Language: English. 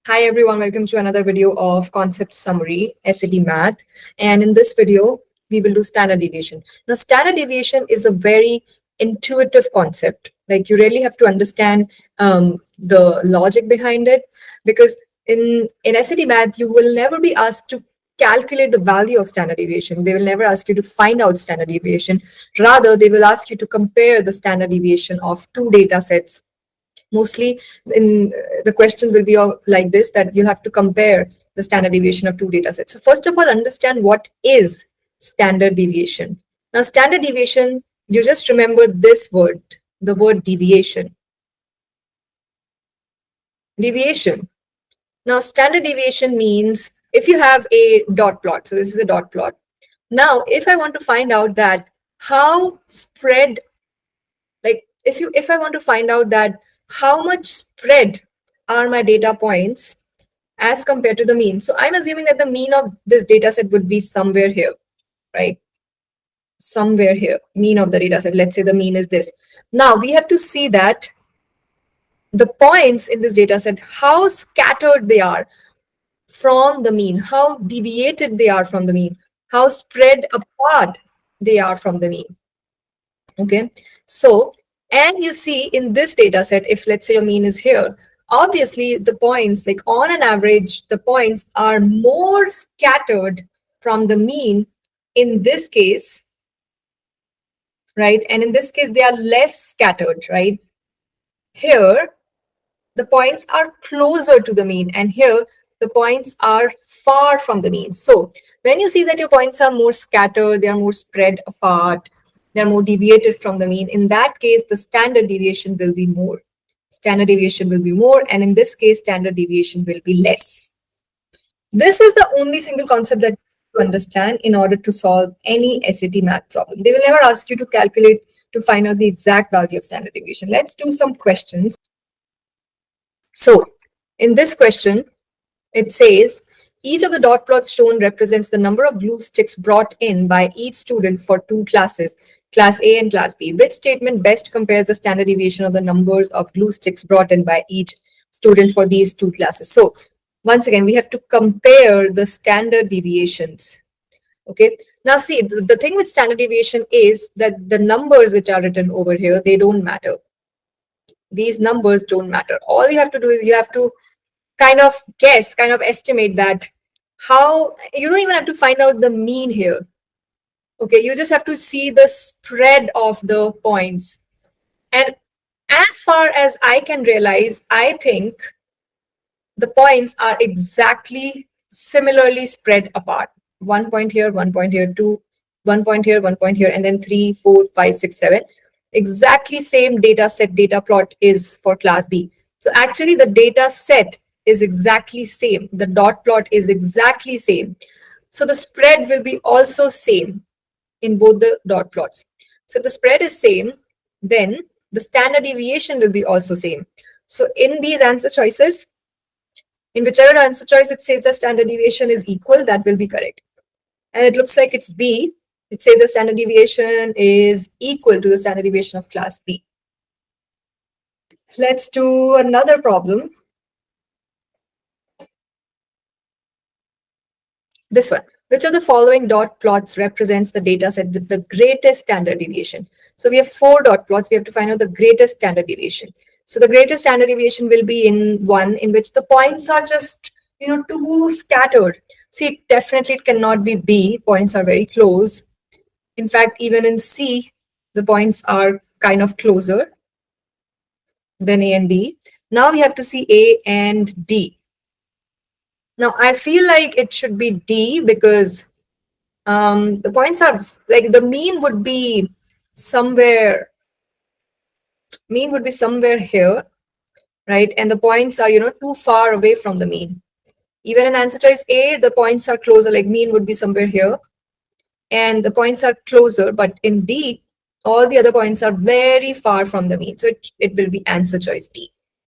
Hi everyone, welcome to another video of Concept Summary, SAT Math. And in this video, we will do standard deviation. Now, standard deviation is a very intuitive concept. Like you really have to understand the logic behind it, because in SAT Math, you will never be asked to calculate the value of standard deviation. They will never ask you to find out standard deviation. Rather, they will ask you to compare the standard deviation of two data sets. Mostly in the question will be like this, that you have to compare the standard deviation of two data sets. So first of all, understand what is standard deviation. Now, standard deviation, you just remember this word, the word deviation. Deviation. Now, standard deviation means if you have a dot plot, so this is a dot plot. Now, if I want to find out that how spread, like if I want to find out that how much spread are my data points as compared to the mean. So I'm assuming that the mean of this data set would be somewhere here, right? Somewhere here, mean of the data set. Let's say the mean is this. Now we have to see that the points in this data set, how scattered they are from the mean, how deviated they are from the mean, how spread apart they are from the mean. Okay, so, and you see in this data set, if let's say your mean is here, obviously the points, like on an average, the points are more scattered from the mean in this case, right? And in this case, they are less scattered, right? Here, the points are closer to the mean, and here, the points are far from the mean. So when you see that your points are more scattered, they are more spread apart, they're more deviated from the mean, in that case, the standard deviation will be more. Standard deviation will be more, and in this case, standard deviation will be less. This is the only single concept that you understand in order to solve any SAT math problem. They will never ask you to calculate to find out the exact value of standard deviation. Let's do some questions. So in this question, it says, each of the dot plots shown represents the number of glue sticks brought in by each student for two classes, class A and class B. Which statement best compares the standard deviation of the numbers of glue sticks brought in by each student for these two classes? So once again, we have to compare the standard deviations. Okay. Now see, the thing with standard deviation is that the numbers which are written over here, they don't matter. These numbers don't matter. All you have to do is you have to kind of guess, kind of estimate that how, you don't even have to find out the mean here. Okay, you just have to see the spread of the points. And as far as I can realize, I think the points are exactly similarly spread apart. 1 point here, 1 point here, 1 point here, 1 point here, and then 3, 4, 5, 6, 7. Exactly same data set, data plot is for class B. So actually the data set is exactly same. The dot plot is exactly same. So the spread will be also same in both the dot plots. So if the spread is same, then the standard deviation will be also same. So in these answer choices, in whichever answer choice it says the standard deviation is equal, that will be correct. And it looks like it's B. It says the standard deviation is equal to the standard deviation of class B. Let's do another problem. This one. Which of the following dot plots represents the data set with the greatest standard deviation? So we have 4 dot plots. We have to find out the greatest standard deviation. So the greatest standard deviation will be in one in which the points are just, too scattered. See, definitely it cannot be B. Points are very close. In fact, even in C, the points are kind of closer than A and B. Now we have to see A and D. Now I feel like it should be D because the points are like the mean would be somewhere here, right? And the points are, too far away from the mean. Even in answer choice A, the points are closer, like mean would be somewhere here. And the points are closer, but in D, all the other points are very far from the mean. So it will be answer choice D.